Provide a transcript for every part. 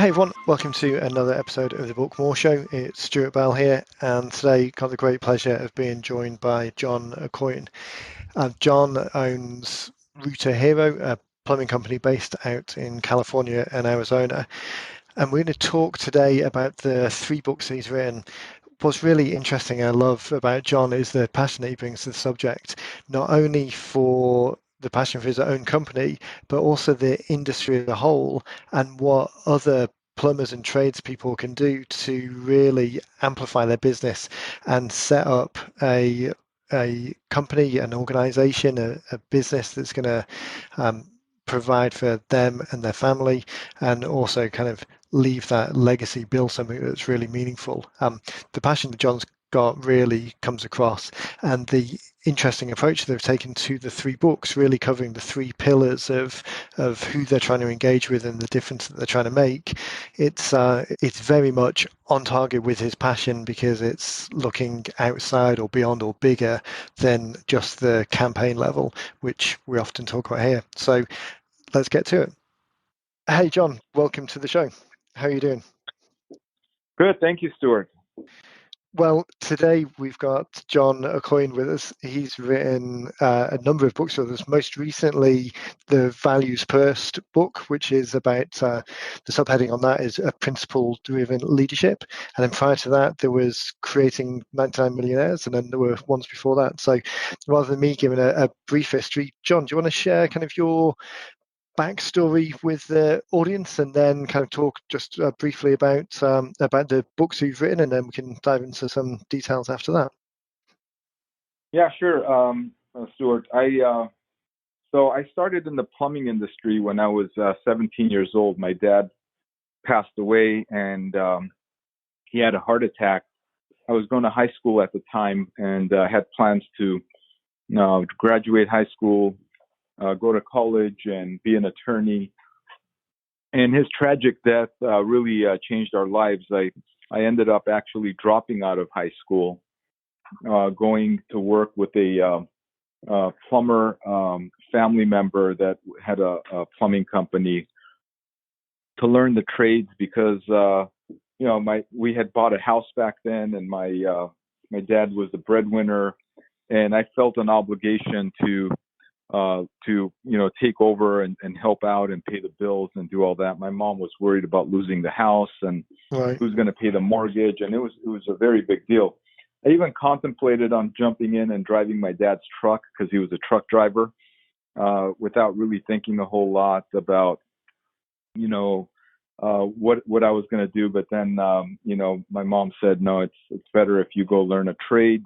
Hey everyone, welcome to another episode of the Book More Show. It's Stuart Bell here, and today got the great pleasure of being joined by John Akhoian. John owns Router Hero, a plumbing company based out in California and Arizona. And we're going to talk today about the three books he's written. What's really interesting, I love about John is the passion that he brings to the subject, not only for the passion for his own company, but also the industry as a whole and what other plumbers and tradespeople can do to really amplify their business and set up a company, an organization, a business that's going to provide for them and their family, and also kind of leave that legacy, build something that's really meaningful. The passion that John's got really comes across, and the interesting approach they've taken to the three books, really covering the three pillars of who they're trying to engage with and the difference that they're trying to make. It's very much on target with his passion because it's looking outside or beyond or bigger than just the campaign level, which we often talk about here. So let's get to it. Hey, John, welcome to the show. How are you doing? Good, thank you, Stuart. Well, today we've got John Akhoian with us. He's written a number of books with us, most recently the Values First book, which is about the subheading on that is a principle-driven leadership. And then prior to that, there was Creating 99 Millionaires, and then there were ones before that. So rather than me giving a brief history, John, do you want to share kind of your backstory with the audience, and then kind of talk just briefly about the books you've written, and then we can dive into some details after that. Yeah, sure, Stuart. I started in the plumbing industry when I was 17 years old. My dad passed away, and he had a heart attack. I was going to high school at the time, and had plans to graduate high school, go to college, and be an attorney. And his tragic death really changed our lives. I ended up actually dropping out of high school, going to work with a plumber family member that had a plumbing company to learn the trades because we had bought a house back then, and my dad was the breadwinner, and I felt an obligation to take over and help out and pay the bills and do all that. My mom was worried about losing the house and Right. who's going to pay the mortgage, and it was a very big deal. I even contemplated on jumping in and driving my dad's truck because he was a truck driver, without really thinking a whole lot about what I was going to do. But then my mom said, no, it's better if you go learn a trade,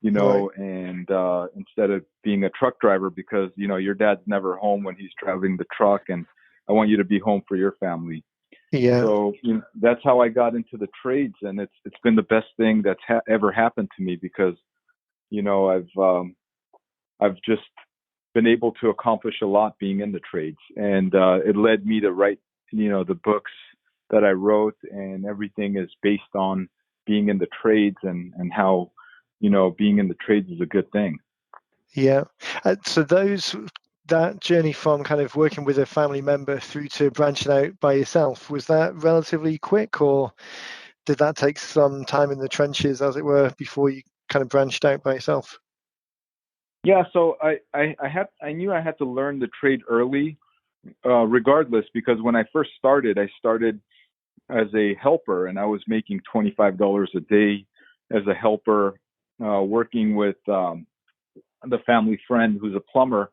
Right. and instead of being a truck driver, because your dad's never home when he's driving the truck, and I want you to be home for your family. Yeah. So that's how I got into the trades, and it's been the best thing that's ever happened to me because I've just been able to accomplish a lot being in the trades, and it led me to write the books that I wrote, and everything is based on being in the trades and how being in the trades is a good thing. Yeah. So that journey from kind of working with a family member through to branching out by yourself, was that relatively quick, or did that take some time in the trenches, as it were, before you kind of branched out by yourself? Yeah, so I knew I had to learn the trade early, regardless, because when I first started, I started as a helper, and I was making $25 a day as a helper, working with the family friend who's a plumber.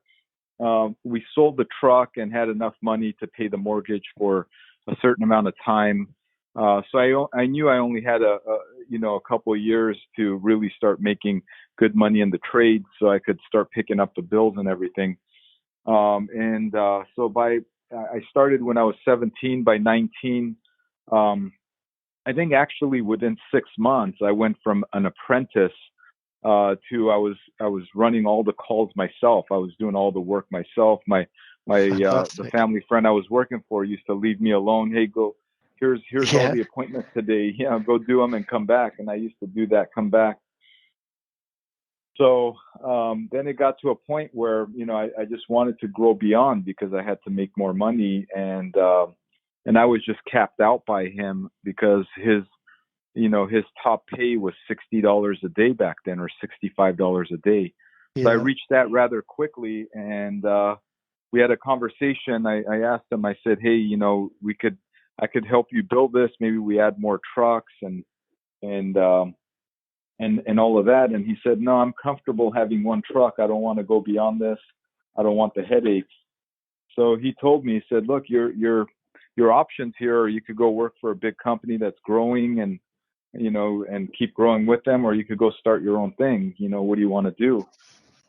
We sold the truck and had enough money to pay the mortgage for a certain amount of time. So I knew I only had a couple of years to really start making good money in the trade, so I could start picking up the bills and everything. I started when I was 17. By 19, I think actually within 6 months, I went from an apprentice to I was running all the calls myself. I was doing all the work myself. The Fantastic. family friend I was working for used to leave me alone. Hey, go. Here's all Yeah. the appointments today. Yeah, go do them and come back. And I used to do that, come back. So then it got to a point where I just wanted to grow beyond because I had to make more money, and and I was just capped out by him because his top pay was $60 a day back then, or $65 a day. So I Yeah. reached that rather quickly, and we had a conversation. I asked him. I said, "Hey, I could help you build this. Maybe we add more trucks and and all of that." And he said, "No, I'm comfortable having one truck. I don't want to go beyond this. I don't want the headaches." So he told me, he said, "Look, your options here are you could go work for a big company that's growing and keep growing with them, or you could go start your own thing. What do you want to do?"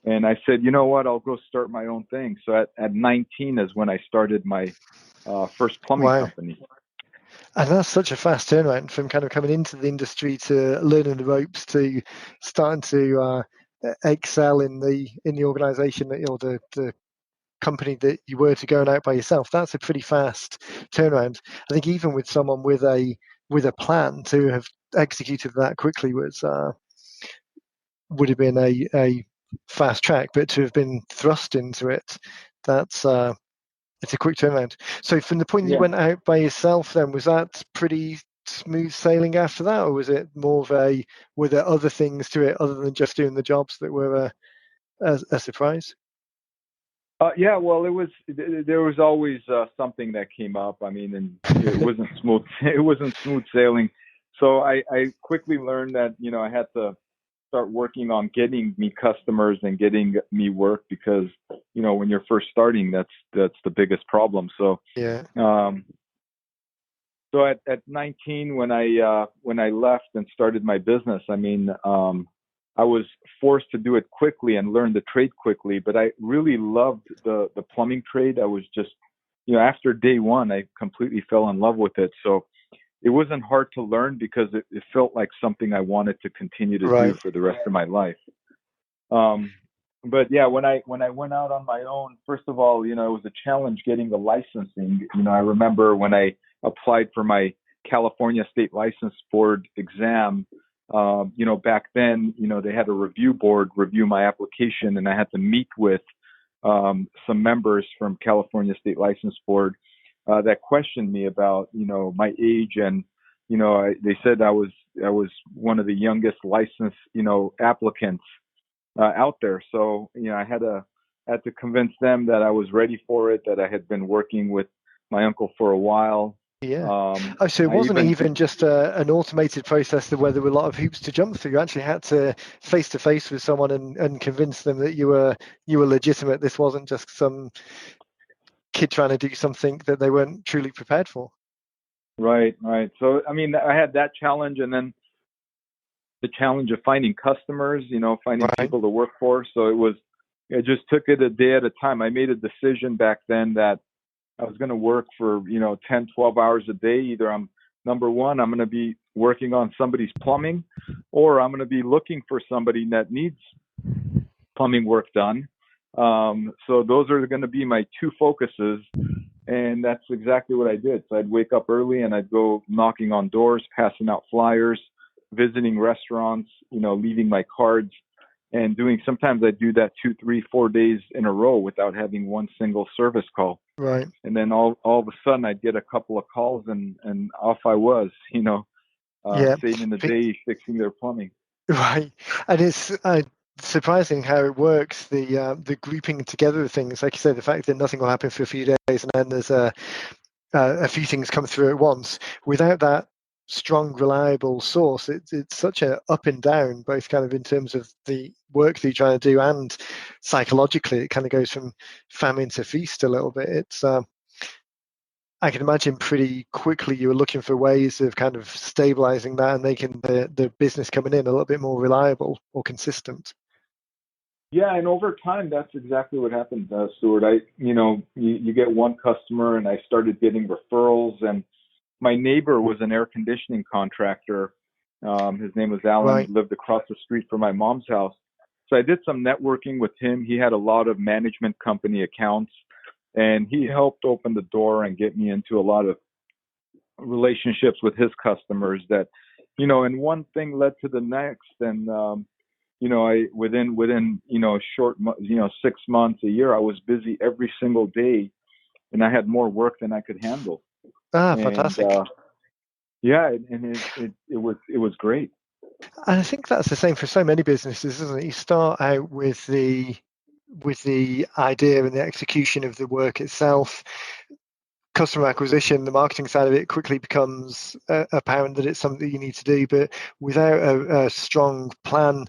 And I said, "You know what? I'll go start my own thing." So at 19 is when I started my first plumbing Wow. company. And that's such a fast turnaround from kind of coming into the industry to learning the ropes to starting to excel in the organization or the company that you were to going out by yourself. That's a pretty fast turnaround. I think even with someone with a plan to have executed that quickly would have been a fast track, but to have been thrust into it, that's it's a quick turnaround. So from the point that you Yeah. went out by yourself, then was that pretty smooth sailing after that, or was it more of were there other things to it other than just doing the jobs that were a surprise? Yeah, well, there was always something that came up. I mean, and it wasn't smooth. It wasn't smooth sailing. So I quickly learned that I had to start working on getting me customers and getting me work, because when you're first starting, that's the biggest problem. So Yeah, um, at 19, when I left and started my business, I mean, I was forced to do it quickly and learn the trade quickly. But I really loved the plumbing trade. I was just, after day one, I completely fell in love with it. So it wasn't hard to learn, because it felt like something I wanted to continue to do right. for the rest of my life. Um, but yeah, when I went out on my own, first of all, it was a challenge getting the licensing. I remember when I applied for my California State License Board exam. Back then, they had a review board review my application, and I had to meet with some members from California State License Board that questioned me about, my age, and they said I was one of the youngest licensed, applicants out there. So I had to convince them that I was ready for it, that I had been working with my uncle for a while. Yeah. Oh, so it I wasn't even even just an automated process where there were a lot of hoops to jump through. You actually had to face to face with someone and convince them that you were legitimate. This wasn't just some kid trying to do something that they weren't truly prepared for. right, right. So I mean, I had that challenge, and then the challenge of finding customers, finding Right. people to work for. So it just took it a day at a time. I made a decision back then that I was going to work for, 10, 12 hours a day. Either number one, I'm going to be working on somebody's plumbing, or I'm going to be looking for somebody that needs plumbing work done. So those are going to be my two focuses. And that's exactly what I did. So I'd wake up early and I'd go knocking on doors, passing out flyers, visiting restaurants, leaving my cards, and sometimes I'd do that 2, 3, 4 days in a row without having one single service call. Right. And then all of a sudden I'd get a couple of calls, and off I was, Yeah. saving the day, fixing their plumbing. Right. And it's surprising how it works, the grouping together of things. Like you said, the fact that nothing will happen for a few days and then there's a few things come through at once. Without that strong, reliable source, it's such a up and down, both kind of in terms of the work that you're trying to do and psychologically. It kind of goes from famine to feast a little bit. It's I can imagine pretty quickly you were looking for ways of kind of stabilizing that and making the business coming in a little bit more reliable or consistent. Yeah, and over time, that's exactly what happened, Stuart. You get one customer, and I started getting referrals. And my neighbor was an air conditioning contractor. His name was Alan. Right. He lived across the street from my mom's house. So I did some networking with him. He had a lot of management company accounts, and he helped open the door and get me into a lot of relationships with his customers. And one thing led to the next, and I within a short 6 months, a year, I was busy every single day, and I had more work than I could handle. Ah, and fantastic. yeah, and it was great. And I think that's the same for so many businesses, isn't it? You start out with the idea and the execution of the work itself. Customer acquisition, the marketing side of it quickly becomes apparent that it's something that you need to do. But without a strong plan,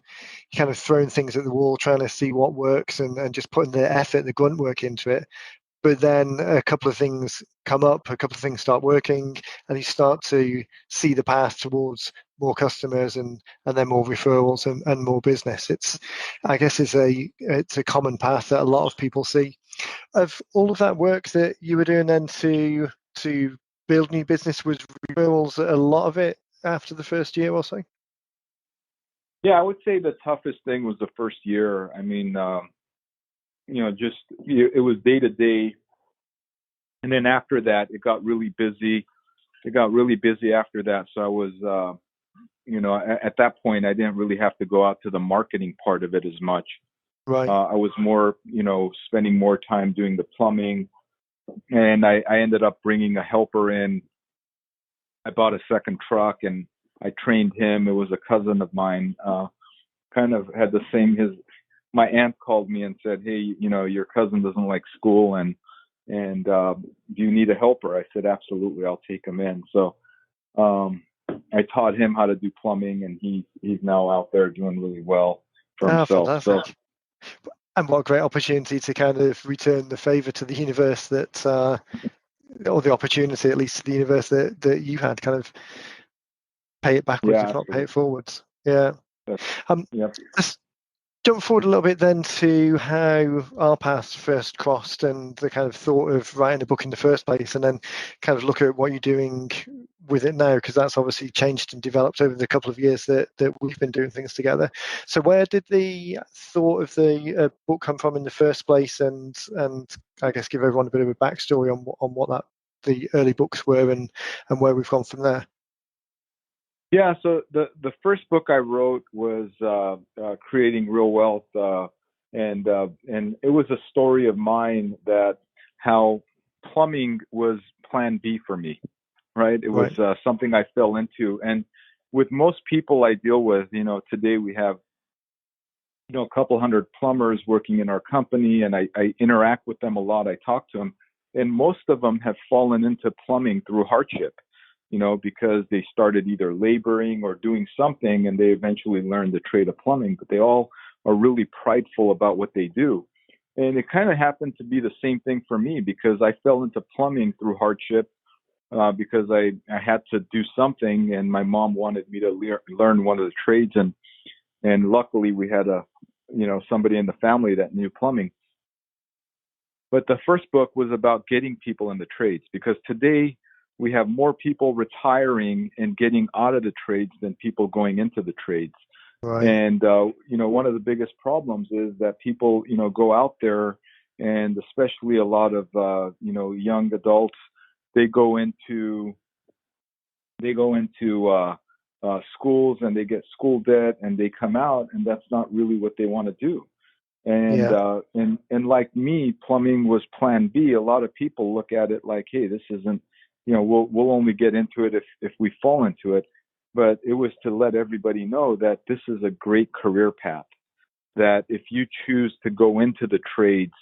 you kind of throwing things at the wall, trying to see what works and just putting the effort, the grunt work into it. But then a couple of things come up, a couple of things start working, and you start to see the path towards more customers and then more referrals and more business. I guess it's a common path that a lot of people see. Of all of that work that you were doing then to build new business, was referrals a lot of it after the first year or so? Yeah, I would say the toughest thing was the first year. I mean, just it was day to day, and then after that, it got really busy. It got really busy after that, so I was, at that point, I didn't really have to go out to the marketing part of it as much. Right. I was more, spending more time doing the plumbing, and I ended up bringing a helper in. I bought a second truck and I trained him. It was a cousin of mine, kind of had the same. My aunt called me and said, "Hey, your cousin doesn't like school, and do you need a helper?" I said, "Absolutely, I'll take him in." So um, I taught him how to do plumbing, and he's now out there doing really well for Ah, himself. So fantastic. And what a great opportunity to kind of return the favor to the universe that or the opportunity, at least to the universe that you had, kind of pay it backwards, yeah, if not pay it absolutely. forwards. Yeah. That's, Um, yep. let's jump forward a little bit then to how our paths first crossed and the kind of thought of writing a book in the first place, and then kind of look at what you're doing with it now, because that's obviously changed and developed over the couple of years that we've been doing things together. So where did the thought of the book come from in the first place, and I guess give everyone a bit of a backstory on what that the early books were and where we've gone from there? Yeah, so the first book I wrote was creating real wealth, and it was a story of mine that how plumbing was Plan B for me, right? It was Right. something I fell into, and with most people I deal with, today we have a couple hundred plumbers working in our company, and I interact with them a lot. I talk to them, and most of them have fallen into plumbing through hardship, because they started either laboring or doing something, and they eventually learned the trade of plumbing. But they all are really prideful about what they do. And it kind of happened to be the same thing for me because I fell into plumbing through hardship, because I had to do something, and my mom wanted me to learn one of the trades, and luckily we had somebody in the family that knew plumbing. But the first book was about getting people in the trades, because today we have more people retiring and getting out of the trades than people going into the trades. Right. And one of the biggest problems is that people go out there, and especially a lot of young adults, they go into schools, and they get school debt, and they come out, and that's not really what they want to do. And Yeah. like me, plumbing was Plan B. A lot of people look at it like, hey, this isn't, we'll only get into it if we fall into it. But it was to let everybody know that this is a great career path. That if you choose to go into the trades,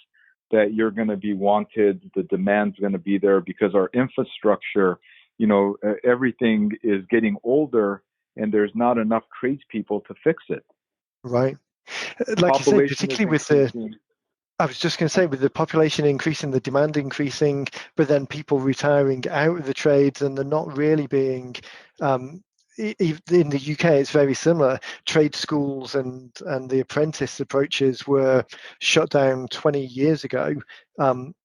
that you're going to be wanted. The demand's going to be there because our infrastructure, everything is getting older, and there's not enough tradespeople to fix it. Right. Like you say, Population is particularly with the increasing. I was just going to say, with the population increasing, the demand increasing, but then people retiring out of the trades, and they're not really being, in the UK, it's very similar. Trade schools and the apprentice approaches were shut down 20 years ago. Um,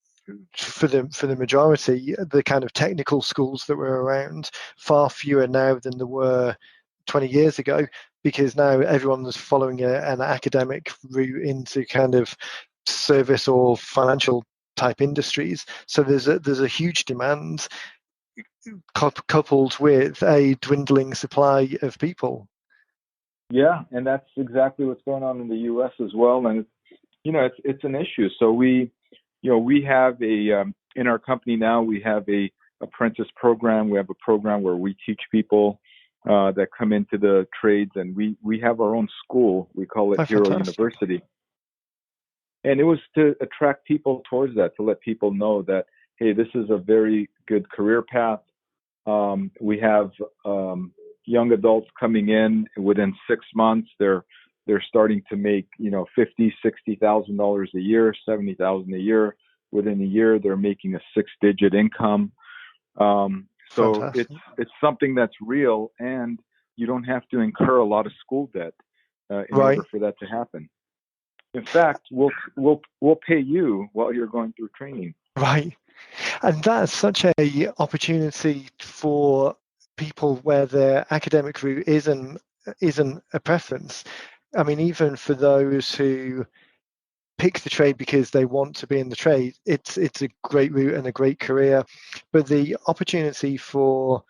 for the majority, the kind of technical schools that were around, far fewer now than there were 20 years ago, because now everyone's following an academic route into kind of service or financial type industries. So there's a huge demand coupled with a dwindling supply of people. Yeah, and that's exactly what's going on in the U.S. as well, and it's an issue. So we have in our company now we have a apprentice program. We have a program where we teach people that come into the trades, and we have our own school. We call it Oh, Hero fantastic. University. And it was to attract people towards that, to let people know that, hey, this is a very good career path. We have young adults coming in within 6 months. They're starting to make, $50,000, $60,000 a year, $70,000 a year. Within a year, they're making a six-digit income. So Fantastic. it's something that's real, and you don't have to incur a lot of school debt in Right, order for that to happen. In fact, we'll pay you while you're going through training. right. And that's such a opportunity for people where their academic route isn't a preference. I mean, even for those who pick the trade because they want to be in the trade, it's a great route and a great career. But the opportunity for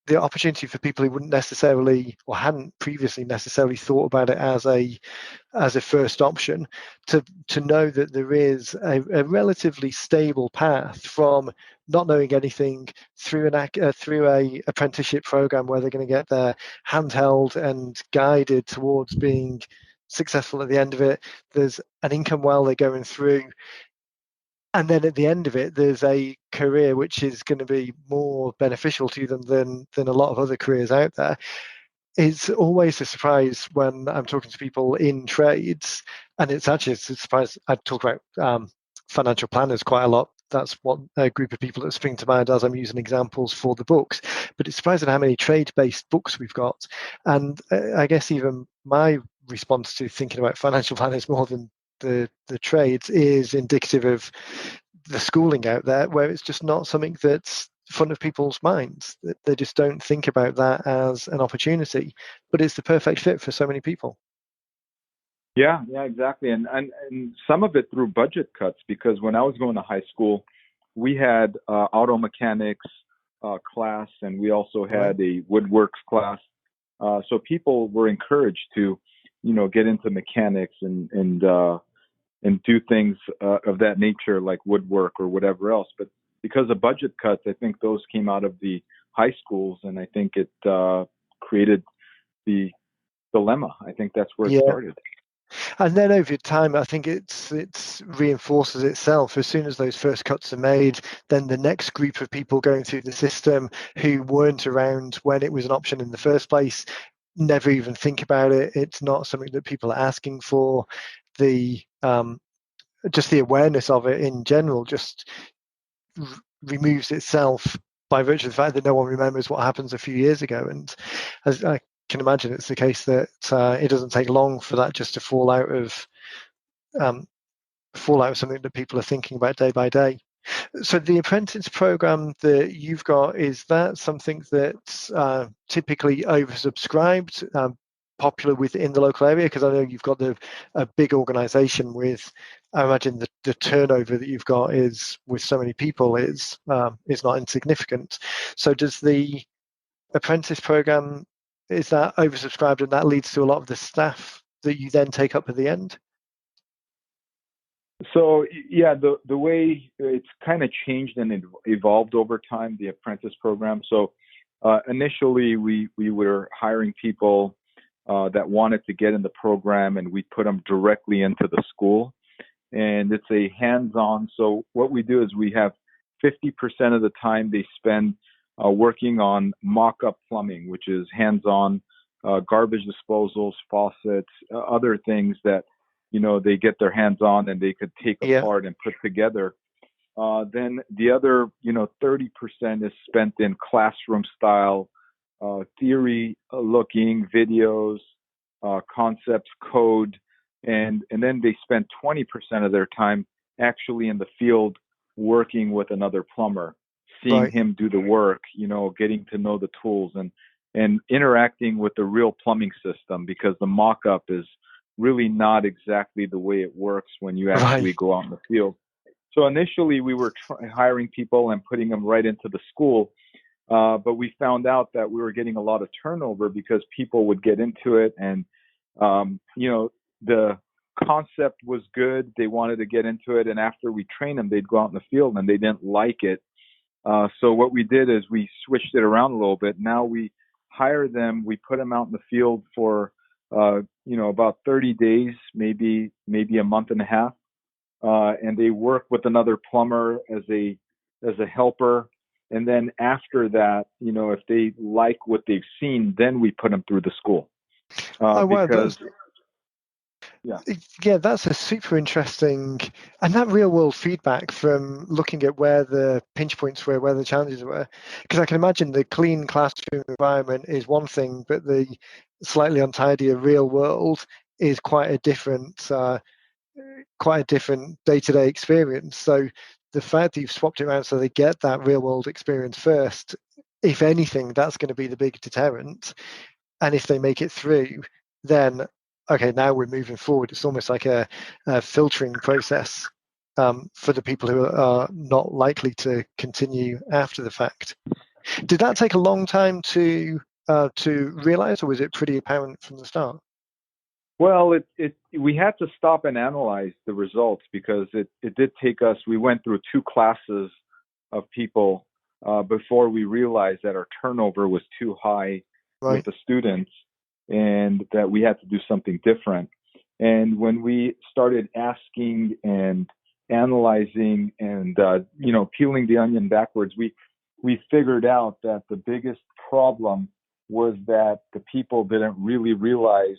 people who wouldn't necessarily or hadn't previously necessarily thought about it as a first option, to know that there is a relatively stable path from not knowing anything through through a apprenticeship program where they're going to get their handheld and guided towards being successful at the end of it. There's an income well they're going through, and then at the end of it there's a career which is going to be more beneficial to them than a lot of other careers out there. It's always a surprise when I'm talking to people in trades, and it's actually a surprise. I talk about financial planners quite a lot. That's what a group of people that spring to mind as I'm using examples for the books. But it's surprising how many trade-based books we've got. And I guess even my response to thinking about financial planners more than the trades is indicative of the schooling out there, where it's just not something that's front of people's minds. They just don't think about that as an opportunity, but it's the perfect fit for so many people. Yeah, exactly. And some of it through budget cuts, because when I was going to high school, we had auto mechanics class, and we also Right. had a woodworks class. So people were encouraged to, get into mechanics and do things of that nature, like woodwork or whatever else. But because of budget cuts, I think those came out of the high schools, and I think it created the dilemma. I think that's where it Yeah. started. And then over time, I think it's reinforces itself. As soon as those first cuts are made, then the next group of people going through the system who weren't around when it was an option in the first place never even think about it. It's not something that people are asking for. The just the awareness of it in general just removes itself by virtue of the fact that no one remembers what happens a few years ago. And as I can imagine, it's the case that it doesn't take long for that just to um, fall out of something that people are thinking about day by day. So the apprentice program that you've got, is that something that's typically oversubscribed, popular within the local area? Because I know you've got a big organization with, I imagine the turnover that you've got is with so many people is not insignificant. So does the apprentice program, is that oversubscribed, and that leads to a lot of the staff that you then take up at the end? So yeah, the way it's kind of changed and it evolved over time, the apprentice program. So initially, we were hiring people that wanted to get in the program, and we put them directly into the school, and it's a hands-on. So what we do is we have 50% of the time they spend working on mock-up plumbing, which is hands-on garbage disposals, faucets, other things that they get their hands on and they could take Yeah, apart and put together. Then the other 30% is spent in classroom style theory looking videos, concepts, code, and then they spend 20% of their time actually in the field working with another plumber, seeing right, him do the work, getting to know the tools and interacting with the real plumbing system, because the mock-up is really not exactly the way it works when you right, actually go out in the field. So initially we were hiring people and putting them right into the school, but we found out that we were getting a lot of turnover because people would get into it, and the concept was good. They wanted to get into it, and after we trained them, they'd go out in the field and they didn't like it. So what we did is we switched it around a little bit. Now we hire them, we put them out in the field for about 30 days, maybe a month and a half, and they work with another plumber as a helper. And then after that, if they like what they've seen, then we put them through the school. Oh wow, Because yeah. yeah, that's a super interesting, and that real world feedback from looking at where the pinch points were, where the challenges were. Because I can imagine the clean classroom environment is one thing, but the slightly untidier real world is quite a different day-to-day experience. So the fact that you've swapped it around so they get that real world experience first, if anything, that's going to be the big deterrent. And if they make it through, then okay, now we're moving forward. It's almost like a filtering process for the people who are not likely to continue after the fact. Did that take a long time to realize, or was it pretty apparent from the start? Well, we had to stop and analyze the results because it did take us. We went through two classes of people before we realized that our turnover was too high with Right. the students, and that we had to do something different. And when we started asking and analyzing and peeling the onion backwards, we figured out that the biggest problem was that the people didn't really realize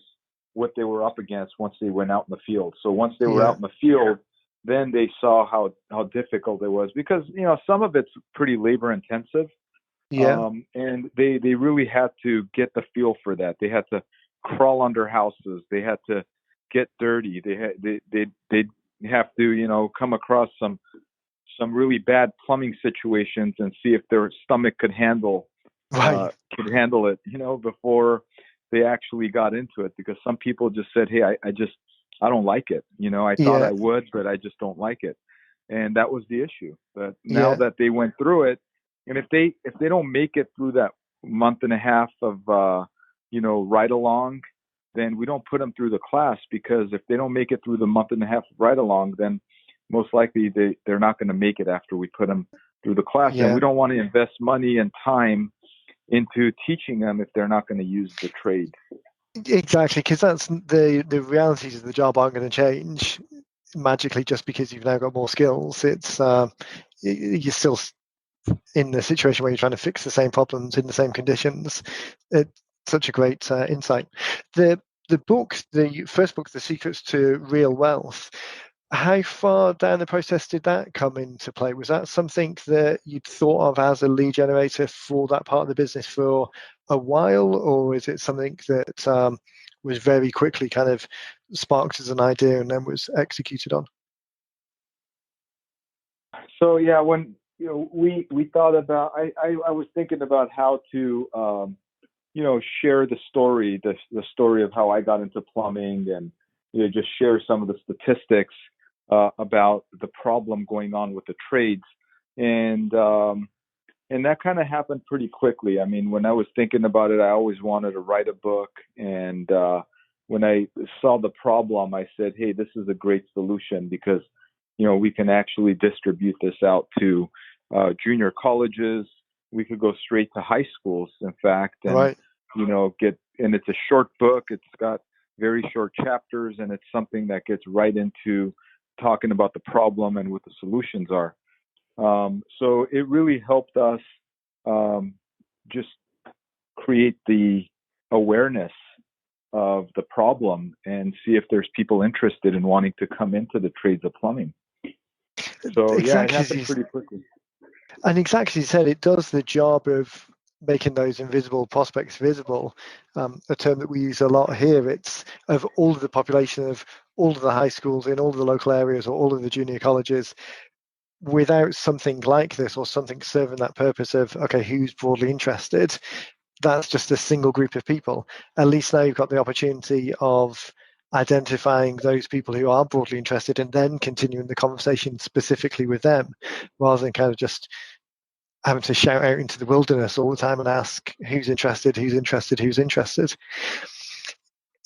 what they were up against once they went out in the field. So once they were Yeah. out in the field, then they saw how difficult it was, because some of it's pretty labor intensive, Yeah. and they really had to get the feel for that. They had to crawl under houses. They had to get dirty. They'd have to come across some really bad plumbing situations and see if their stomach Right. could handle it, before they actually got into it. Because some people just said, "Hey, I don't like it. I thought Yeah. I would, but I just don't like it." And that was the issue. But now Yeah. that they went through it, and if they don't make it through that month and a half of ride along, then we don't put them through the class, because if they don't make it through the month and a half of ride along, then most likely they're not going to make it after we put them through the class. And Yeah. we don't want to invest money and time into teaching them if they're not going to use the trade. Exactly, because that's the realities of the job aren't going to change magically just because you've now got more skills. It's you're still in the situation where you're trying to fix the same problems in the same conditions. It's such a great insight. The the first book, The Secrets to Real Wealth. How far down the process did that come into play? Was that something that you'd thought of as a lead generator for that part of the business for a while, or is it something that was very quickly kind of sparked as an idea and then was executed on? So yeah, when we thought about, I was thinking about how to share the story of how I got into plumbing, and just share some of the statistics about the problem going on with the trades. And um, and that kind of happened pretty quickly. I mean, when I was thinking about it, I always wanted to write a book, and when I saw the problem, I said, "Hey, this is a great solution, because we can actually distribute this out to junior colleges. We could go straight to high schools, in fact, and Right. get. And it's a short book. It's got very short chapters, and it's something that gets right into talking about the problem and what the solutions are." So it really helped us um, just create the awareness of the problem and see if there's people interested in wanting to come into the trades of plumbing. So yeah, it Exactly as happened you pretty quickly. And exactly as you said, it does the job of making those invisible prospects visible. A term that we use a lot here. It's of all of the population of all of the high schools in all of the local areas or all of the junior colleges. Without something like this or something serving that purpose of, okay, who's broadly interested, that's just a single group of people. At least now you've got the opportunity of identifying those people who are broadly interested and then continuing the conversation specifically with them rather than kind of just having to shout out into the wilderness all the time and ask who's interested, who's interested, who's interested.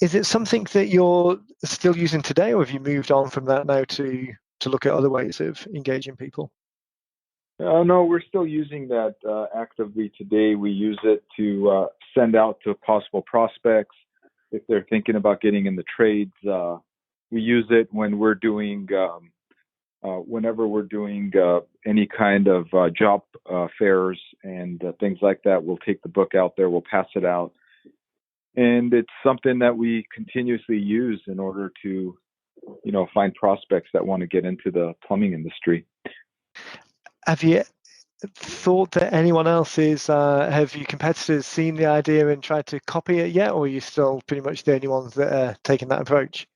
Is it something that you're still using today, or have you moved on from that now to look at other ways of engaging people? No, we're still using that actively today. We use it to send out to possible prospects if they're thinking about getting in the trades. We use it when we're doing, whenever we're doing any kind of job fairs and things like that. We'll take the book out there, we'll pass it out, and it's something that we continuously use in order to, find prospects that want to get into the plumbing industry. Have you thought that anyone else have your competitors seen the idea and tried to copy it yet, or are you still pretty much the only ones that are taking that approach?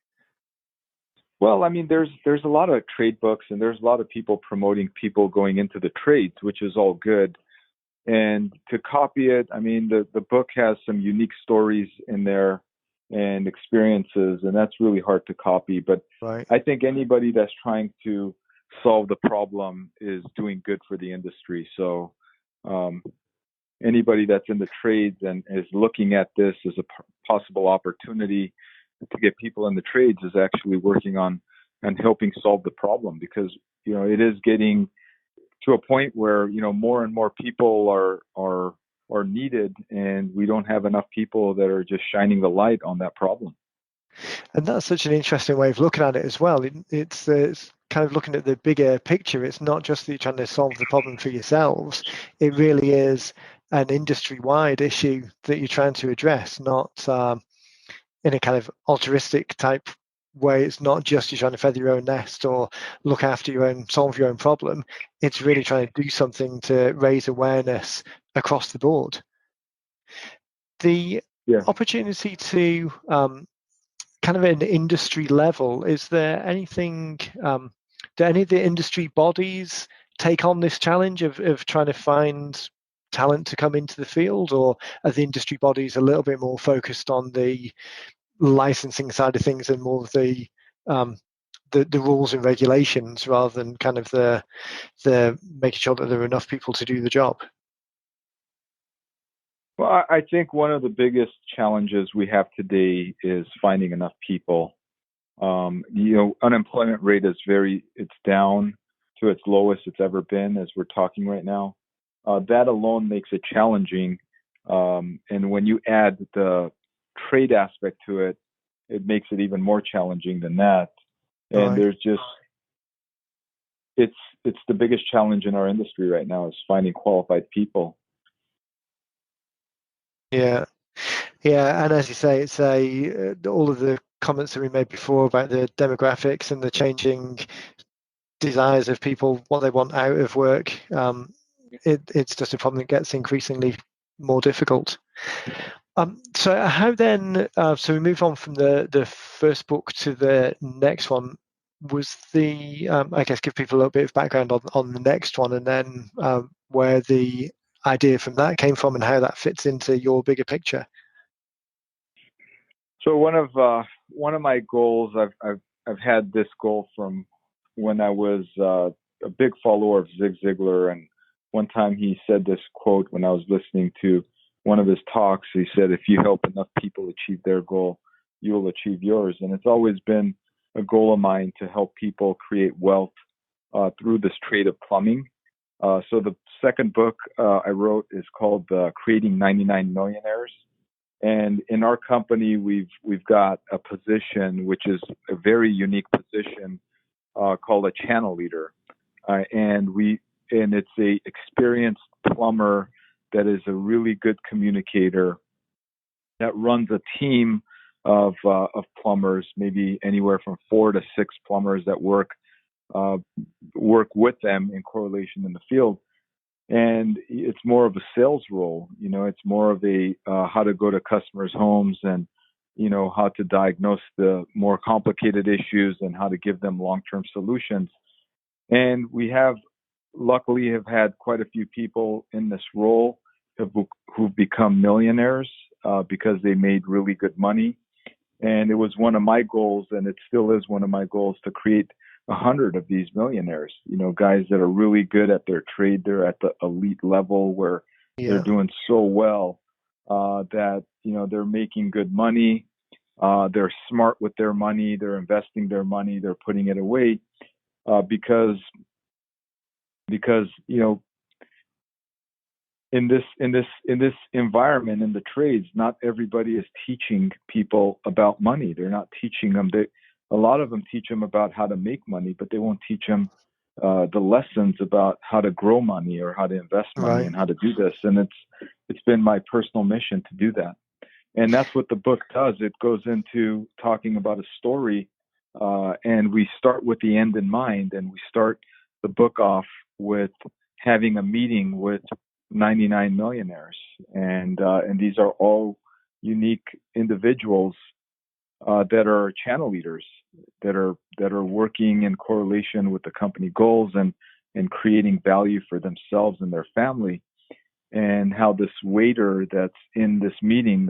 Well, I mean, there's a lot of trade books, and there's a lot of people promoting people going into the trades, which is all good. And to copy it, I mean, the book has some unique stories in there and experiences, and that's really hard to copy. But Right. I think anybody that's trying to solve the problem is doing good for the industry. So um, anybody that's in the trades and is looking at this as a possible opportunity to get people in the trades is actually working on and helping solve the problem, because it is getting to a point where more and more people are needed, and we don't have enough people that are just shining the light on that problem. And that's such an interesting way of looking at it as well. It's kind of looking at the bigger picture. It's not just that you're trying to solve the problem for yourselves. It really is an industry-wide issue that you're trying to address, not in a kind of altruistic type way. It's not just you're trying to feather your own nest or look after your own, solve your own problem. It's really trying to do something to raise awareness across the board. The Yeah. opportunity to kind of an industry level, is there anything, do any of the industry bodies take on this challenge of trying to find talent to come into the field, or are the industry bodies a little bit more focused on the licensing side of things and more of um, the rules and regulations rather than kind of the making sure that there are enough people to do the job? Well, I think one of the biggest challenges we have today is finding enough people. Unemployment rate it's down to its lowest it's ever been, as we're talking right now. That alone makes it challenging. And when you add the trade aspect to it, it makes it even more challenging than that. And Right. there's just, it's, it's the biggest challenge in our industry right now is finding qualified people. Yeah. Yeah, and as you say, it's all of the comments that we made before about the demographics and the changing desires of people, what they want out of work. It's just a problem that gets increasingly more difficult. So how then? So we move on from the first book to the next one. Was the I guess give people a little bit of background on the next one, and then where the idea from that came from and how that fits into your bigger picture. So one of my goals, I've had this goal from when I was a big follower of Zig Ziglar, and one time he said this quote when I was listening to one of his talks. He said, "If you help enough people achieve their goal, you will achieve yours." And it's always been a goal of mine to help people create wealth through this trade of plumbing. So the second book I wrote is called "Creating 99 Millionaires." And in our company, we've got a position which is a very unique position called a channel leader, and it's a experienced plumber that is a really good communicator that runs a team of plumbers, maybe anywhere from 4 to 6 plumbers that work with them in correlation in the field. And it's more of a sales role. It's more of a how to go to customers' homes and how to diagnose the more complicated issues and how to give them long-term solutions. And we have luckily have had quite a few people in this role who've become millionaires because they made really good money. And it was one of my goals, and it still is one of my goals, to create 100 of these millionaires. Guys that are really good at their trade. They're at the elite level where they're Yeah. doing so well that they're making good money. They're smart with their money. They're investing their money. They're putting it away because because in this environment in the trades, not everybody is teaching people about money. They're not teaching them. A lot of them teach them about how to make money, but they won't teach them the lessons about how to grow money or how to invest money Right. and how to do this. And it's been my personal mission to do that. And that's what the book does. It goes into talking about a story, and we start with the end in mind, and we start the book off with having a meeting with 99 millionaires, and these are all unique individuals that are channel leaders that are working in correlation with the company goals and creating value for themselves and their family, and how this waiter that's in this meeting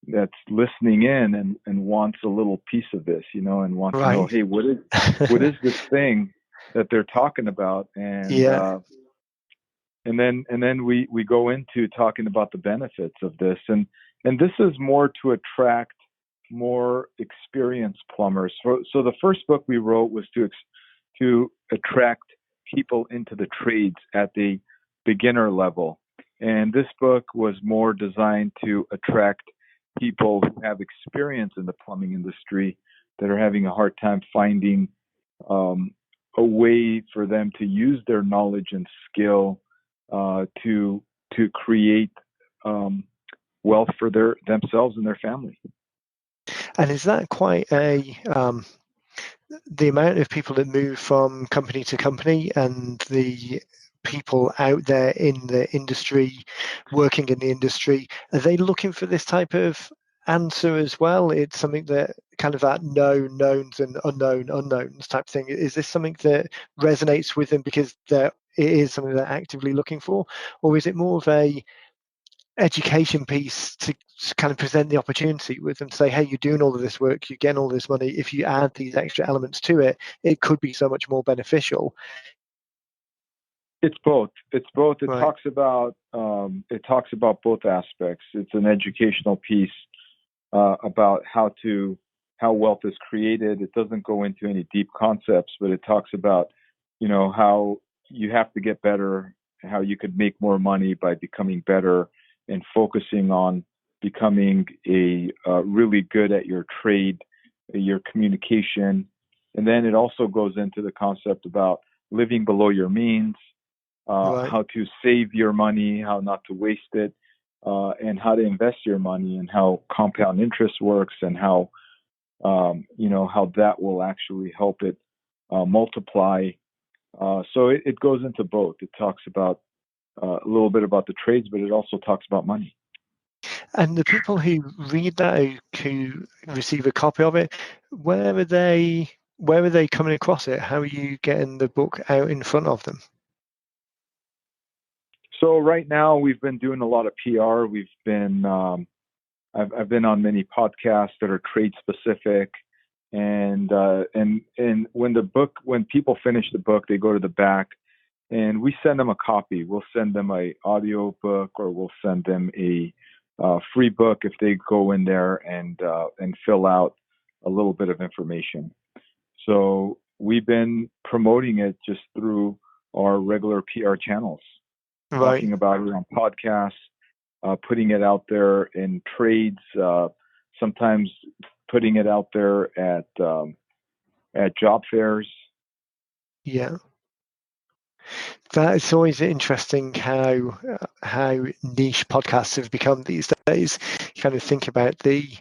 that's listening in and wants a little piece of this, and wants to know, Right. hey, what is this thing that they're talking about, Yeah. and then we go into talking about the benefits of this, and this is more to attract more experienced plumbers. So the first book we wrote was to attract people into the trades at the beginner level, and this book was more designed to attract people who have experience in the plumbing industry that are having a hard time finding um, a way for them to use their knowledge and skill to create wealth for themselves and their family. And is that quite the amount of people that move from company to company and the people out there in the industry, working in the industry, are they looking for this type of answer as well? It's something that kind of that known knowns and unknown unknowns type thing. Is this something that resonates with them because it is something they're actively looking for, or is it more of a education piece to kind of present the opportunity with them to say, hey, you're doing all of this work, you're getting all this money. If you add these extra elements to it, it could be so much more beneficial. It's both. It's both. It Right. talks about both aspects. It's an educational piece about how wealth is created. It doesn't go into any deep concepts, but it talks about how you have to get better, how you could make more money by becoming better and focusing on becoming a really good at your trade, your communication, and then it also goes into the concept about living below your means, Right. how to save your money, how not to waste it, and how to invest your money, and how compound interest works, and how that will actually help it multiply. So it goes into both. It talks about a little bit about the trades, but it also talks about money. And the people who read that, who receive a copy of it, where are they? Where are they coming across it? How are you getting the book out in front of them? So right now we've been doing a lot of PR. I've been on many podcasts that are trade specific, and when people finish the book, they go to the back, and we send them a copy. We'll send them a audio book, or we'll send them a free book if they go in there and fill out a little bit of information. So we've been promoting it just through our regular PR channels, Right. talking about it on podcasts, putting it out there in trades, sometimes putting it out there at job fairs. Yeah. That it's always interesting how niche podcasts have become these days. You kind of think about the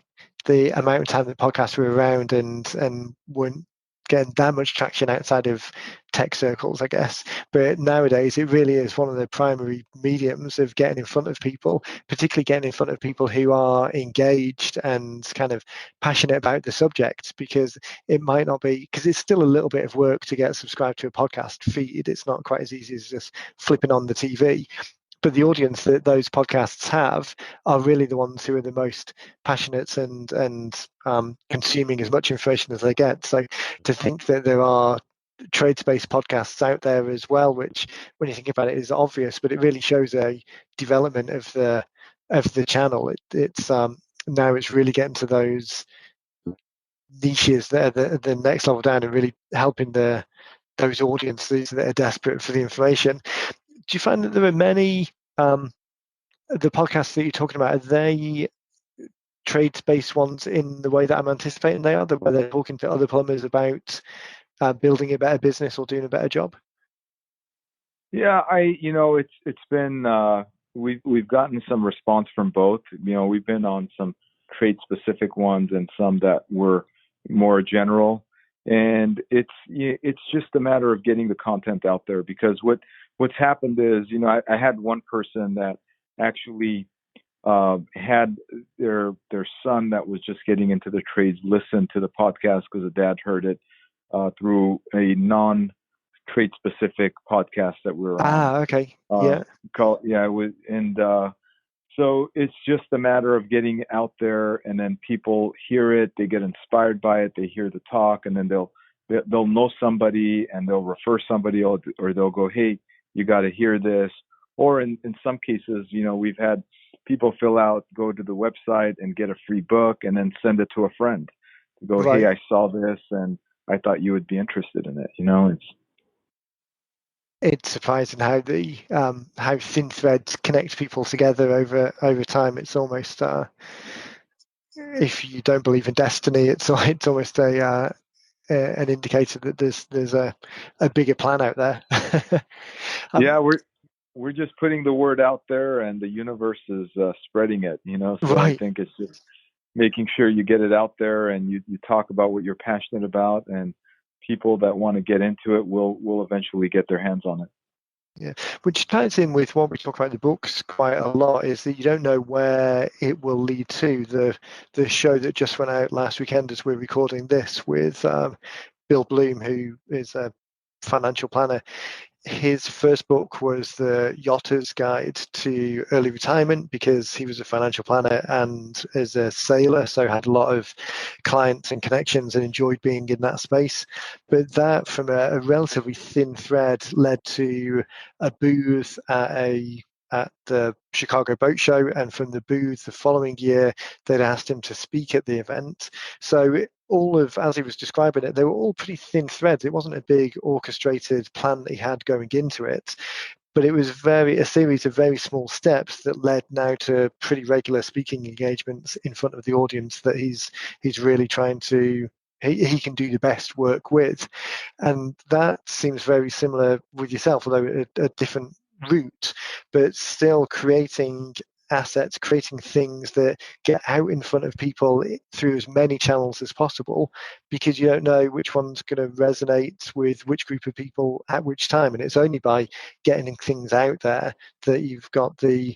amount of time that podcasts were around and weren't getting that much traction outside of tech circles, I guess. But nowadays, it really is one of the primary mediums of getting in front of people, particularly getting in front of people who are engaged and kind of passionate about the subject, because it might not be, because it's still a little bit of work to get subscribed to a podcast feed. It's not quite as easy as just flipping on the TV. But the audience that those podcasts have are really the ones who are the most passionate and consuming as much information as they get. So to think that there are trade-based podcasts out there as well, which when you think about it is obvious, but it really shows a development of the channel. It's now it's really getting to those niches that are the next level down and really helping those audiences that are desperate for the information. Do you find that there are many the podcasts that you're talking about, are they trades-based ones in the way that I'm anticipating they are, where they're talking to other plumbers about building a better business or doing a better job? Yeah, it's been we've gotten some response from both. We've been on some trade specific ones and some that were more general, and it's just a matter of getting the content out there, because what's happened is, I had one person that actually had their son that was just getting into the trades listen to the podcast because the dad heard it through a non trade specific podcast that we were on. Okay. Uh, Yeah. it was, and so it's just a matter of getting out there, and then people hear it, they get inspired by it, they hear the talk, and then they'll know somebody and they'll refer somebody, or they'll go, hey, you got to hear this. Or in some cases, we've had people go to the website and get a free book and then send it to a friend to go, hey, Right. I saw this and I thought you would be interested in it. It's surprising how the how thin threads connect people together over time. It's almost if you don't believe in destiny, it's almost an indicator that there's a bigger plan out there. Yeah, um, we're just putting the word out there, and the universe is spreading it. So I right. think it's just making sure you get it out there, and you talk about what you're passionate about, and people that want to get into it will eventually get their hands on it. Yeah, which ties in with what we talk about in the books quite a lot, is that you don't know where it will lead to. The show that just went out last weekend as we're recording this with Bill Bloom, who is a financial planner. His first book was the Yachter's Guide to Early Retirement, because he was a financial planner and is a sailor, so had a lot of clients and connections and enjoyed being in that space. But that, from a relatively thin thread, led to a booth at the Chicago Boat Show, and from the booth the following year, they'd asked him to speak at the event. So all of, as he was describing it, they were all pretty thin threads. It wasn't a big orchestrated plan that he had going into it, but it was a series of very small steps that led now to pretty regular speaking engagements in front of the audience that he's really trying to he can do the best work with. And that seems very similar with yourself, although a different route, but still creating assets, creating things that get out in front of people through as many channels as possible, because you don't know which one's going to resonate with which group of people at which time. And it's only by getting things out there that you've got the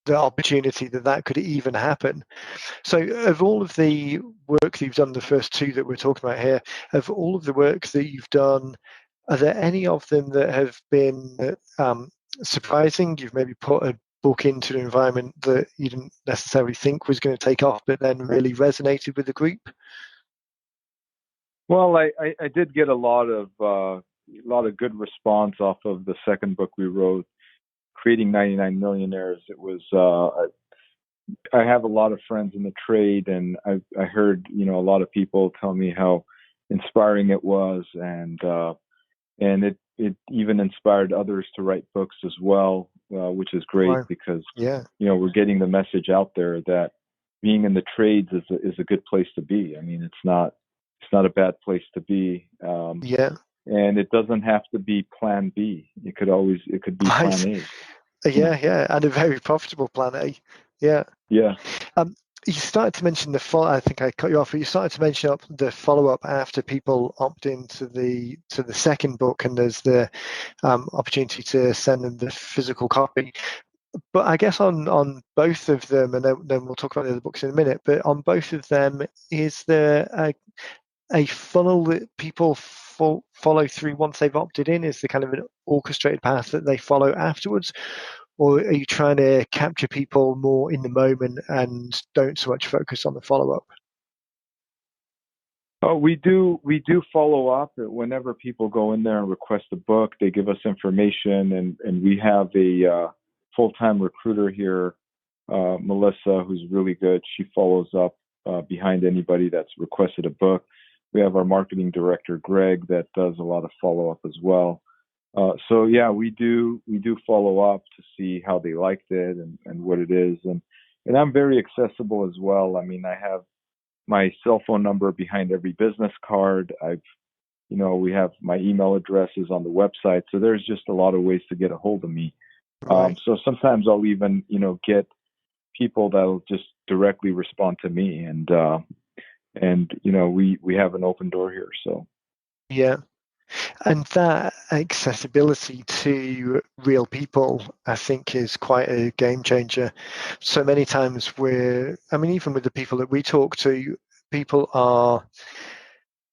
opportunity that could even happen. So, of all of the work that you've done, the first two that we're talking about here, of all of the work that you've done, are there any of them that have been surprising? You've maybe put a book into an environment that you didn't necessarily think was going to take off, but then really resonated with the group? Well, I did get a lot of good response off of the second book we wrote, creating 99 millionaires. It was I have a lot of friends in the trade, and I heard a lot of people tell me how inspiring it was, and it even inspired others to write books as well, which is great, Wow. because Yeah. we're getting the message out there that being in the trades is a good place to be. I mean, it's not a bad place to be, Yeah. and it doesn't have to be Plan B. It could be Plan Right. A. Yeah. Yeah. And a very profitable plan A. Yeah. Yeah. Um, you started to mention the follow. I think I cut you off, but you started to mention the follow up after people opt into the second book, and there's the opportunity to send them the physical copy. But I guess on both of them, and then we'll talk about the other books in a minute. But on both of them, is there a funnel that people follow through once they've opted in? Is there kind of an orchestrated path that they follow afterwards? Or are you trying to capture people more in the moment and don't so much focus on the follow up? Oh, we do follow up whenever people go in there and request a book. They give us information, and we have a full-time recruiter here, Melissa, who's really good. She follows up behind anybody that's requested a book. we have our marketing director, Greg, that does a lot of follow up as well. So yeah, we do follow up to see how they liked it and what it is, and I'm very accessible as well. I mean, I have my cell phone number behind every business card. We have my email addresses on the website, so there's just a lot of ways to get a hold of me. Right. So sometimes I'll even get people that'll just directly respond to me, and we have an open door here. So Yeah. And that accessibility to real people, I think, is quite a game changer. So many times I mean, even with the people that we talk to, people are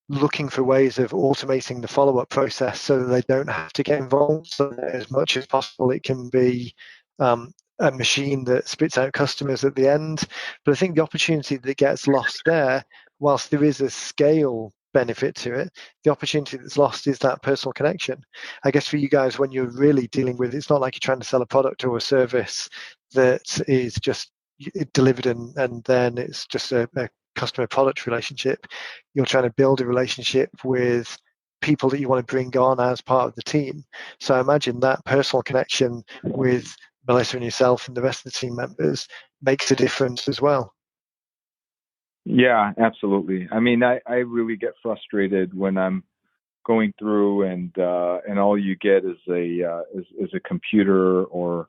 looking for ways of automating the follow-up process so that they don't have to get involved. So that as much as possible, it can be a machine that spits out customers at the end. But I think the opportunity that gets lost there, whilst there is a scale benefit to it, the opportunity that's lost is that personal connection. I guess for you guys, when you're really dealing with, it's not like you're trying to sell a product or a service that is just delivered and then it's just a customer product relationship. You're trying to build a relationship with people that you want to bring on as part of the team. So I imagine that personal connection with Melissa and yourself and the rest of the team members makes a difference as well. yeah, absolutely. I mean, I really get frustrated when I'm going through and all you get is a computer or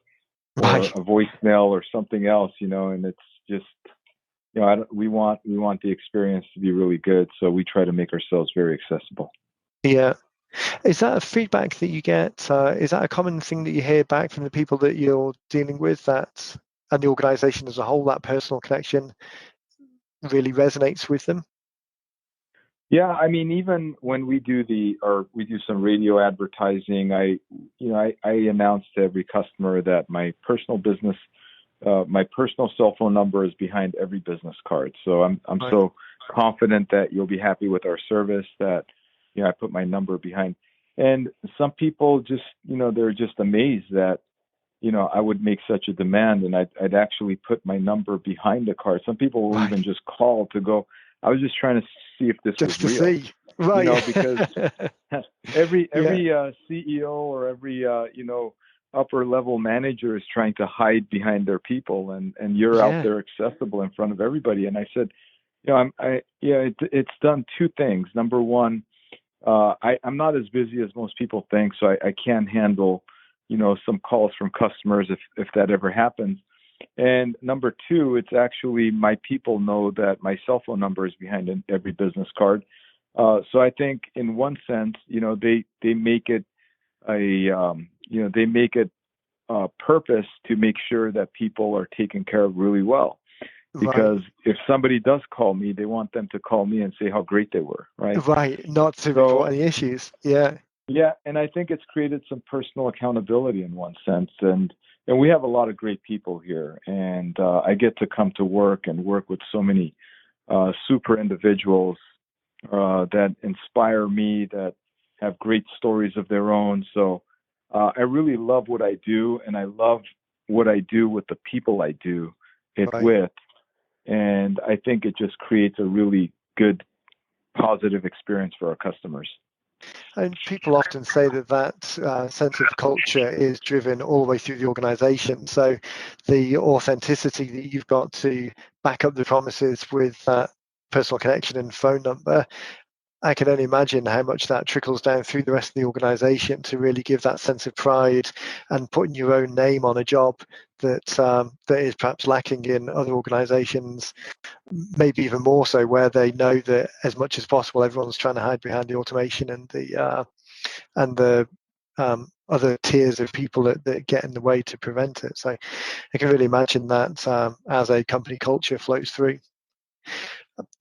Right. a voicemail or something else, and it's just we want the experience to be really good, so we try to make ourselves very accessible. Yeah. Is that a feedback that you get? Is that a common thing that you hear back from the people that you're dealing with, that and the organization as a whole, that personal connection really resonates with them? Yeah, I mean, even when we do some radio advertising, I announce to every customer that my personal cell phone number is behind every business card. So I'm Right. so confident that you'll be happy with our service that I put my number behind. And some people just they're just amazed that I would make such a demand, and I'd actually put my number behind the card. Some people will even Right. just call to go, I was just trying to see if this was Just to real, see. Right. because every Yeah. CEO or every upper level manager is trying to hide behind their people, and you're out Yeah. there accessible in front of everybody. And I said, it's done two things. Number one, I'm not as busy as most people think, so I can handle some calls from customers if that ever happens. And number two, it's actually my people know that my cell phone number is behind every business card. So I think in one sense, they make it they make it a purpose to make sure that people are taken care of really well. Right. Because if somebody does call me, they want them to call me and say how great they were, right? Right. Not to So report any issues. Yeah. yeah, and I think it's created some personal accountability in one sense, and we have a lot of great people here, and I get to come to work and work with so many super individuals that inspire me, that have great stories of their own. So I really love what I do, and I love what I do with the people I do it Right. with, and I think it just creates a really good, positive experience for our customers. And people often say that sense of culture is driven all the way through the organization. So the authenticity that you've got to back up the promises with that personal connection and phone number, I can only imagine how much that trickles down through the rest of the organization to really give that sense of pride and putting your own name on a job that is perhaps lacking in other organizations, maybe even more so, where they know that as much as possible everyone's trying to hide behind the automation and the other tiers of people that get in the way to prevent it. So I can really imagine that as a company culture flows through.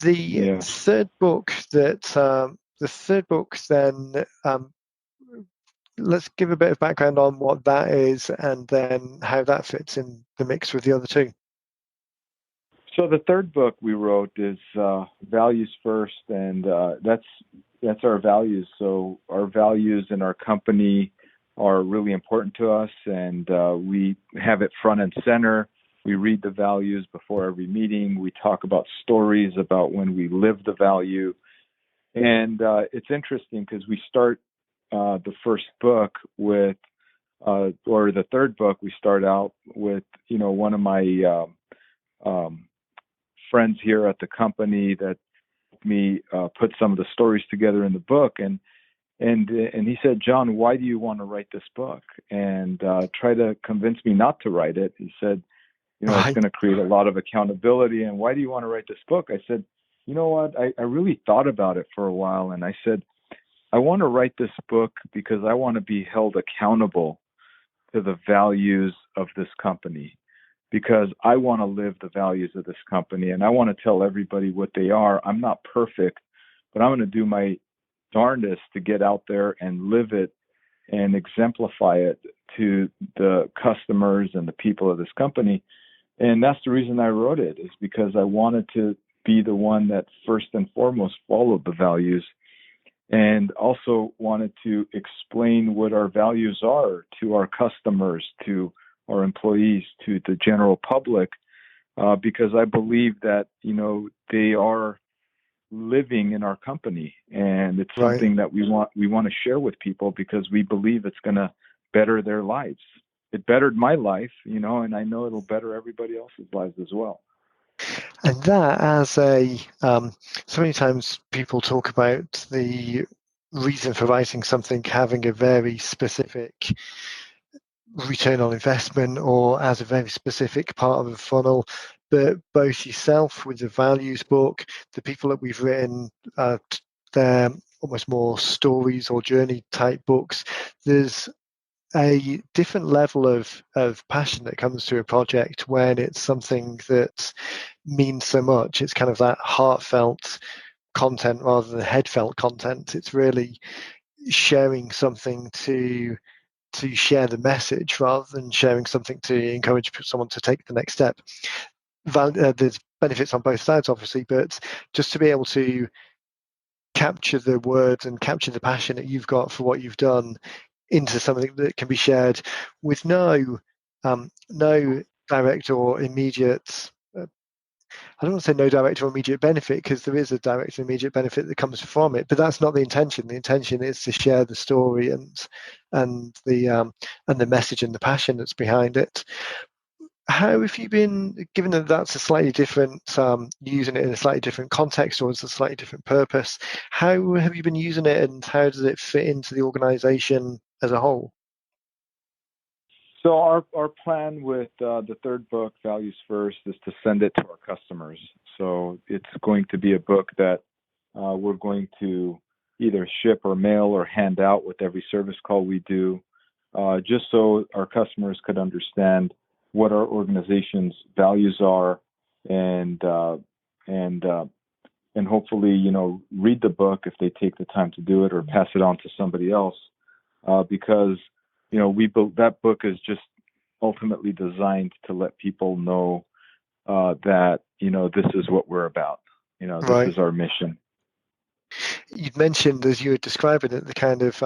The Yeah. third book then, let's give a bit of background on what that is and then how that fits in the mix with the other two. So the third book we wrote is Values First, and that's our values. So our values in our company are really important to us, and we have it front and center. We read the values before every meeting. We talk about stories about when we live the value, And it's interesting because we start the first book with, or the third book, we start out with, one of my um, friends here at the company that me put some of the stories together in the book, and he said, John, why do you want to write this book? And try to convince me not to write it. He said, it's Right. going to create a lot of accountability. And why do you want to write this book? I said, you know what? I really thought about it for a while. And I said, I want to write this book because I want to be held accountable to the values of this company, because I want to live the values of this company and I want to tell everybody what they are. I'm not perfect, but I'm going to do my darndest to get out there and live it and exemplify it to the customers and the people of this company. And that's the reason I wrote it, is because I wanted to be the one that first and foremost followed the values, and also wanted to explain what our values are to our customers, to our employees, to the general public, because I believe that, they are living in our company, and it's Right. something that we want to share with people because we believe it's going to better their lives. It bettered my life, and I know it'll better everybody else's lives as well. And that, as a so many times people talk about the reason for writing something having a very specific return on investment or as a very specific part of the funnel. But both yourself with the values book, the people that we've written, they're almost more stories or journey type books. There's a different level of passion that comes to a project when it's something that means so much. It's kind of that heartfelt content rather than headfelt content. It's really sharing something to share the message rather than sharing something to encourage someone to take the next step. There's benefits on both sides, obviously, but just to be able to capture the words and capture the passion that you've got for what you've done into something that can be shared with no direct or immediate. I don't want to say no direct or immediate benefit, because there is a direct and immediate benefit that comes from it, but that's not the intention. The intention is to share the story and the message and the passion that's behind it. How have you been, given that that's a slightly different, using it in a slightly different context or it's a slightly different purpose, how have you been using it and how does it fit into the organization as a whole? So our plan with the third book, Values First, is to send it to our customers. So it's going to be a book that we're going to either ship or mail or hand out with every service call we do, just so our customers could understand what our organization's values are, and and uh, and hopefully, read the book if they take the time to do it, or pass it on to somebody else, because we built that book is just ultimately designed to let people know that this is what we're about. This Right. is our mission. You'd mentioned, as you were describing it, the kind of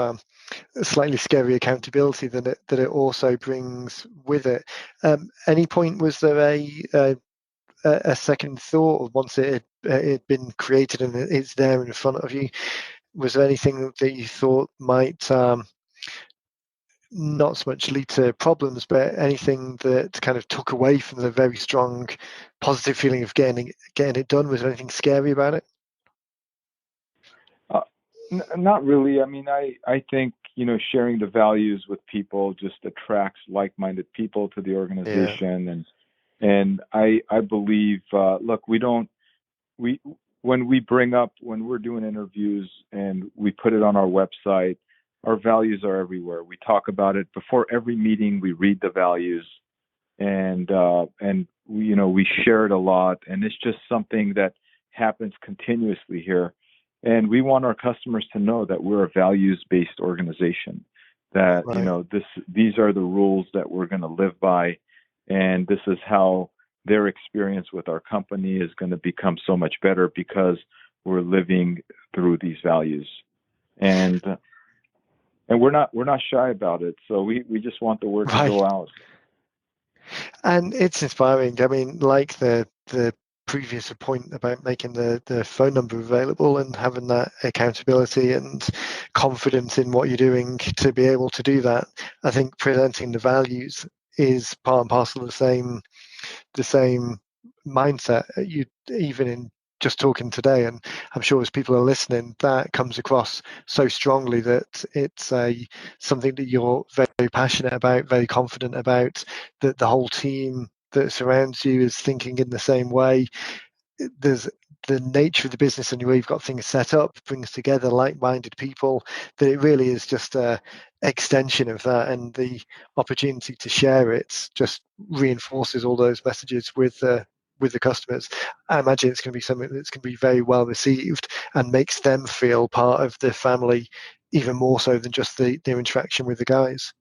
slightly scary accountability that it also brings with it. Any point was there a second thought once it had been created and it's there in front of you? Was there anything that you thought might not so much lead to problems, but anything that kind of took away from the very strong positive feeling of getting it done? Was there anything scary about it? Uh, Not really. I mean, I think sharing the values with people just attracts like-minded people to the Yeah. organization, and I believe, look, we when we bring up, when we're doing interviews and we put it on our website, our values are everywhere. We talk about it before every meeting. We read the values, and we share it a lot, and it's just something that happens continuously here. And we want our customers to know that we're a values-based organization, that Right. these are the rules that we're going to live by, and this is how their experience with our company is going to become so much better because we're living through these values. And and we're not shy about it, so we just want the word to Right. go out. And it's inspiring. I mean, like the previous point about making the phone number available and having that accountability and confidence in what you're doing to be able to do that. I think presenting the values is part and parcel of the same mindset. You even in just talking today, and I'm sure as people are listening, that comes across so strongly that it's something that you're very passionate about, very confident about, that the whole team that surrounds you is thinking in the same way. There's the nature of the business and the way you've got things set up brings together like-minded people, that it really is just a extension of that, and the opportunity to share it just reinforces all those messages with the customers. I imagine it's going to be something that's going to be very well received and makes them feel part of the family even more so than just their interaction with the guys.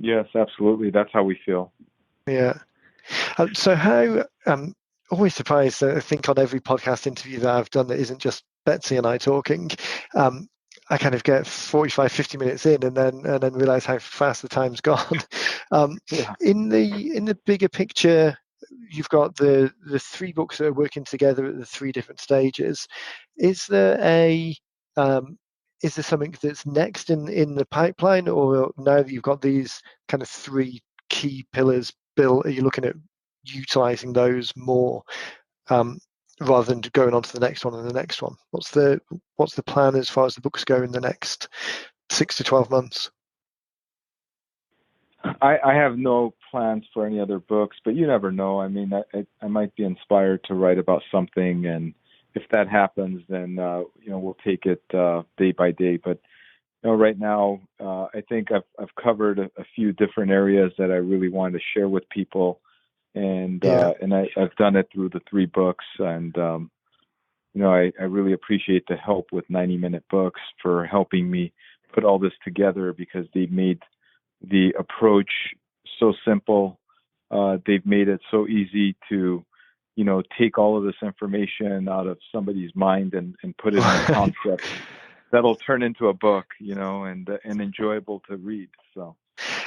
Yes, absolutely. That's how we feel. Yeah. So how always surprised that I think on every podcast interview that I've done that isn't just Betsy and I talking, um, I kind of get 45, 50 minutes in and then realize how fast the time's gone. Um, Yeah. in the bigger picture, you've got the three books that are working together at the three different stages. Is there a is there something that's next in the pipeline, or now that you've got these kind of three key pillars built, are you looking at utilizing those more, um, rather than going on to the next one and the next one? What's the plan as far as the books go in the next 6 to 12 months? I have no plans for any other books, but you never know. I mean, I might be inspired to write about something, and if that happens, then we'll take it day by day. But right now, I think I've covered a few different areas that I really wanted to share with people, and Yeah. I've done it through the three books, and I really appreciate the help with 90-minute books for helping me put all this together, because they've made the approach so simple. They've made it so easy to, take all of this information out of somebody's mind and put it in a Right. concept that'll turn into a book, and enjoyable to read. So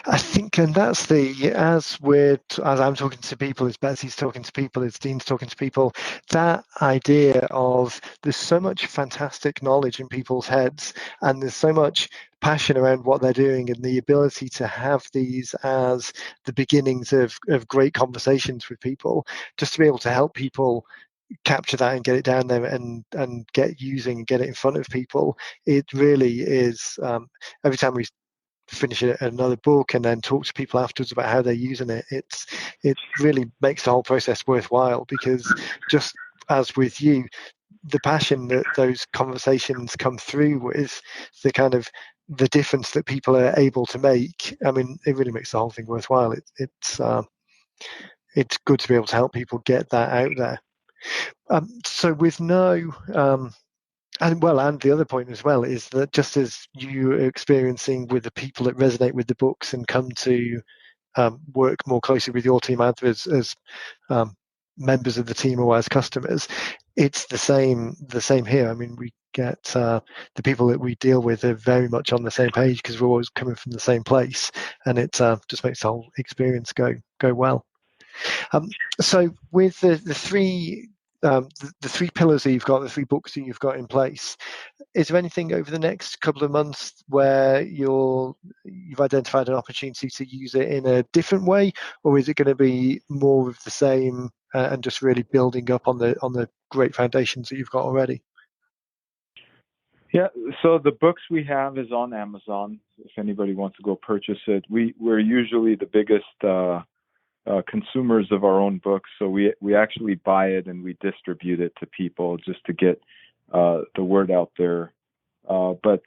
I think, and that's as I'm talking to people, as Betsy's talking to people, as Dean's talking to people, that idea of there's so much fantastic knowledge in people's heads, and there's so much passion around what they're doing, and the ability to have these as the beginnings of great conversations with people, just to be able to help people capture that and get it down there and get using and get it in front of people. It really is, every time we finish another book and then talk to people afterwards about how they're using it, it really makes the whole process worthwhile, because just as with you, the passion that those conversations come through with, the kind of the difference that people are able to make, I mean, it really makes the whole thing worthwhile. It's good to be able to help people get that out there. So with no and the other point as well is that just as you are experiencing with the people that resonate with the books and come to work more closely with your team either as um, members of the team or as customers, it's the same here. I mean, we get the people that we deal with are very much on the same page because we're always coming from the same place, and it just makes the whole experience go well. Um, so with the three. The three pillars that you've got, the three books that you've got in place, is there anything over the next couple of months where you've identified an opportunity to use it in a different way, or is it going to be more of the same, and just really building up on the great foundations that you've got already? yeah, so the books we have is on Amazon. If anybody wants to go purchase it, we're usually the biggest consumers of our own books, so we actually buy it and we distribute it to people just to get the word out there. But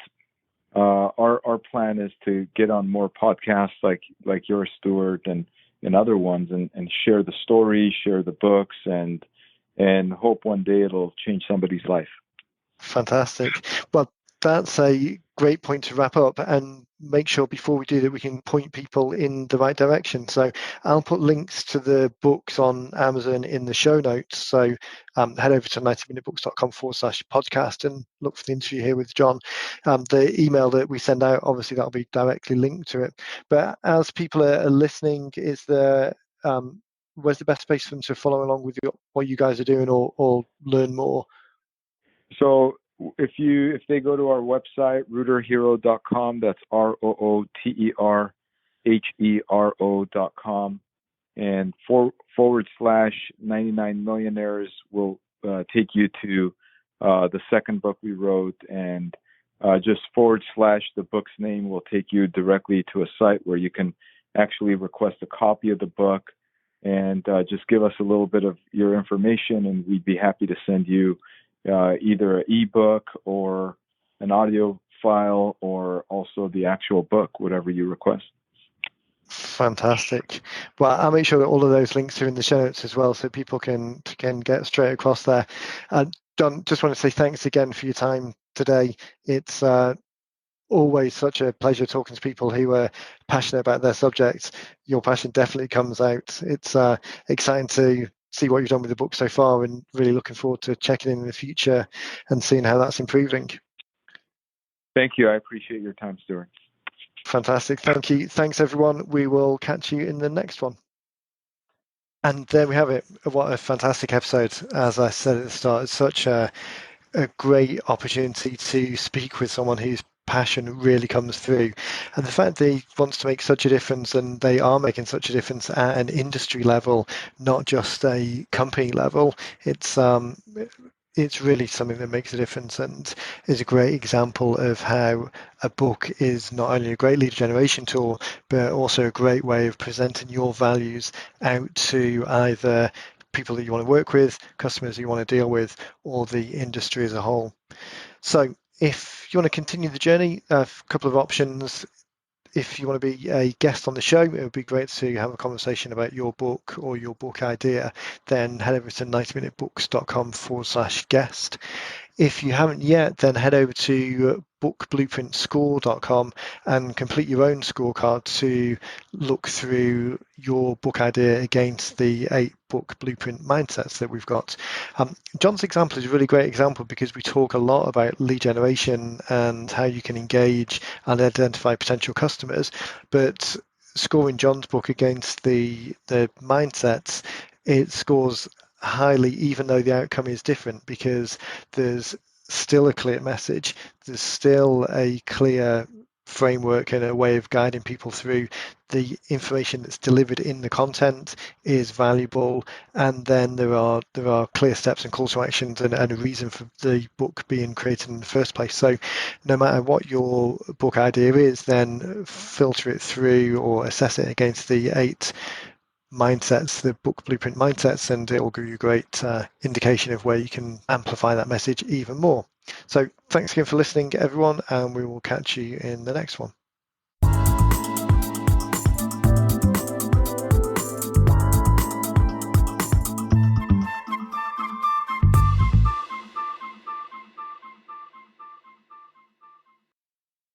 our plan is to get on more podcasts like yours, Stuart, and other ones, and share the story, share the books, and hope one day it'll change somebody's life. Fantastic. Well, that's a great point to wrap up, and make sure before we do that we can point people in the right direction. So I'll put links to the books on Amazon in the show notes. So head over to 90minutebooks.com/podcast and look for the interview here with John. The email that we send out, obviously, that'll be directly linked to it. But as people are listening, is there where's the best place for them to follow along with what you guys are doing or learn more? So if they go to our website, rooterhero.com, that's ROOTERHERO.com, and forward slash 99 millionaires will take you to the second book we wrote, and just forward slash the book's name will take you directly to a site where you can actually request a copy of the book, and just give us a little bit of your information, and we'd be happy to send you either an ebook or an audio file, or also the actual book, whatever you request. Fantastic. Well, I'll make sure that all of those links are in the show notes as well, so people can get straight across there. John, just want to say thanks again for your time today. It's always such a pleasure talking to people who are passionate about their subjects. Your passion definitely comes out. It's exciting to see what you've done with the book so far, and really looking forward to checking in the future and seeing how that's improving. Thank you. I appreciate your time, Stuart. Fantastic. Thank you. Thanks, everyone. We will catch you in the next one. And there we have it. What a fantastic episode. As I said at the start, it's such a great opportunity to speak with someone whose passion really comes through. And the fact that he wants to make such a difference, and they are making such a difference at an industry level, not just a company level, it's really something that makes a difference, and is a great example of how a book is not only a great lead generation tool, but also a great way of presenting your values out to either people that you want to work with, customers you want to deal with, or the industry as a whole. So if you want to continue the journey, a couple of options. If you want to be a guest on the show, it would be great to have a conversation about your book or your book idea. Then head over to 90minutebooks.com/guest. If you haven't yet, then head over to bookblueprintscore.com and complete your own scorecard to look through your book idea against the 8 book blueprint mindsets that we've got. John's example is a really great example because we talk a lot about lead generation and how you can engage and identify potential customers, but scoring John's book against the mindsets, it scores highly even though the outcome is different, because there's still a clear message, there's still a clear framework and a way of guiding people through. The information that's delivered in the content is valuable, and then there are clear steps and calls to actions and a reason for the book being created in the first place. So no matter what your book idea is, then filter it through or assess it against the 8 mindsets, the book blueprint mindsets, and it will give you a great indication of where you can amplify that message even more. So thanks again for listening, everyone, and we will catch you in the next one.